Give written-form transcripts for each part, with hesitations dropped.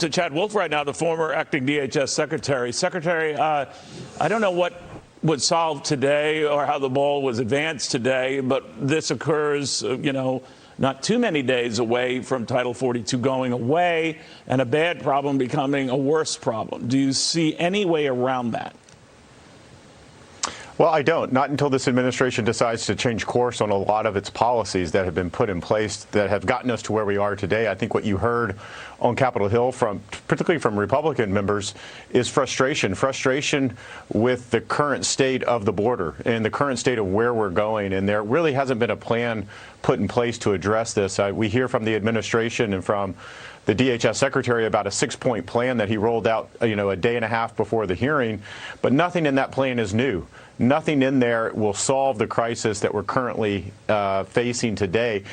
to Chad Wolf right now, the former acting DHS secretary. Secretary, I don't know what was solved today or how the ball was advanced today, but this occurs, not too many days away from Title 42 going away and a bad problem becoming a worse problem. Do you see any way around that? Well, I don't. Not until this administration decides to change course on a lot of its policies that have been put in place that have gotten us to where we are today. I think what you heard on Capitol Hill, particularly from Republican members, is frustration with the current state of the border and the current state of where we're going. And there really hasn't been a plan put in place to address this. We hear from the administration and from the DHS secretary about a 6-point plan that he rolled out, a day and a half before the hearing, but nothing in that plan is new. Nothing in there will solve the crisis that we're currently facing today.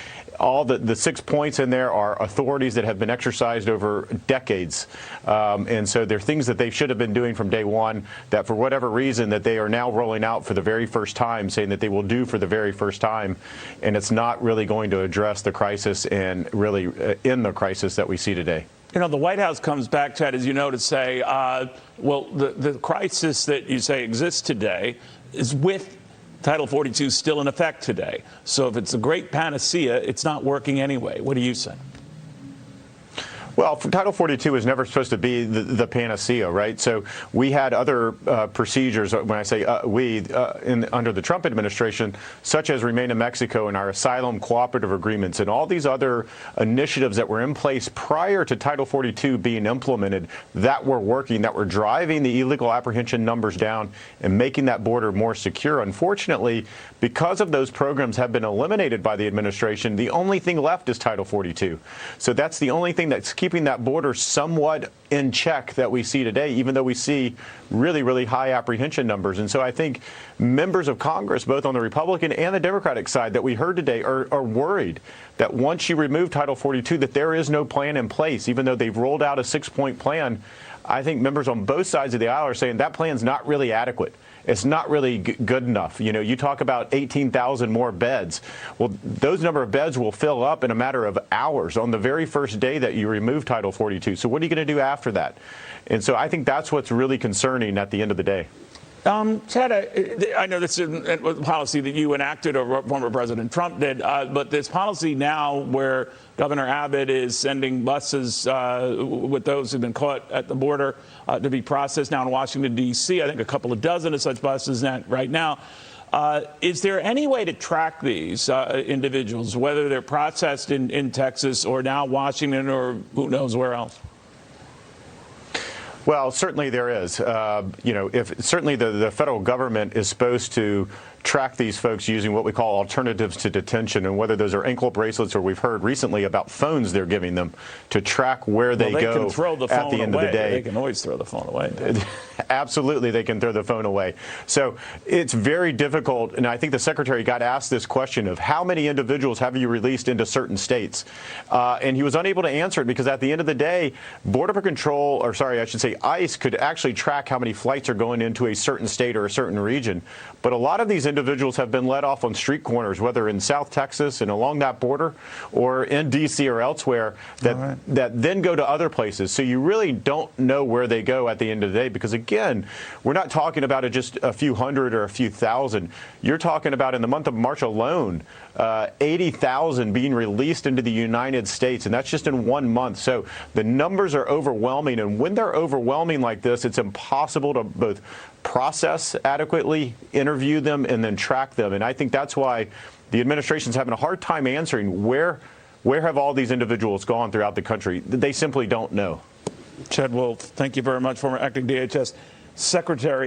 All the 6 points in there are authorities that have been exercised over decades. And so they're things that they should have been doing from day one that for whatever reason that they are now rolling out for the very first time, saying that they will do for the very first time. And it's not really going to address the crisis and really end the crisis that we see today. The White House comes back, Chad, as you know, to say, well, the crisis that you say exists today is with Title 42 still in effect today. So if it's a great panacea, it's not working anyway. What do you say? Well, Title 42 is never supposed to be the panacea, right? So we had other procedures, when I say under the Trump administration, such as Remain in Mexico and our asylum cooperative agreements and all these other initiatives that were in place prior to Title 42 being implemented that were working, that were driving the illegal apprehension numbers down and making that border more secure. Unfortunately, because of those programs have been eliminated by the administration, the only thing left is Title 42. So that's the only thing that's keeping that border somewhat in check that we see today, even though we see really, really high apprehension numbers. And so I think members of Congress, both on the Republican and the Democratic side that we heard today, are worried that once you remove Title 42, that there is no plan in place, even though they've rolled out a 6-point plan. I think members on both sides of the aisle are saying that plan's not really adequate. It's not really good enough. You talk about 18,000 more beds. Well, those number of beds will fill up in a matter of hours on the very first day that you remove Title 42. So what are you going to do after that? And so I think that's what's really concerning at the end of the day. Chad, I know this is a policy that you enacted or former President Trump did, but this policy now where Governor Abbott is sending buses with those who've been caught at the border to be processed now in Washington, D.C., I think a couple of dozen of such buses right now. Is there any way to track these individuals, whether they're processed in Texas or now Washington or who knows where else? Well, certainly there is. Certainly the federal government is supposed to track these folks using what we call alternatives to detention, and whether those are ankle bracelets or we've heard recently about phones they're giving them to track where they go can throw the phone at the end away. of the day. They can always throw the phone away. Absolutely, they can throw the phone away. So it's very difficult, and I think the Secretary got asked this question of how many individuals have you released into certain states? And he was unable to answer it because at the end of the day, ICE could actually track how many flights are going into a certain state or a certain region. But a lot of these individuals have been let off on street corners, whether in South Texas and along that border or in D.C. or elsewhere, that then go to other places. So you really don't know where they go at the end of the day because, again, we're not talking about just a few hundred or a few thousand. You're talking about in the month of March alone, 80,000 being released into the United States, and that's just in 1 month. So the numbers are overwhelming, and when they're overwhelming like this, it's impossible to both process adequately, interview them, and then track them. And I think that's why the administration's having a hard time answering where have all these individuals gone throughout the country. They simply don't know. Chad Wolf, thank you very much, former acting DHS Secretary.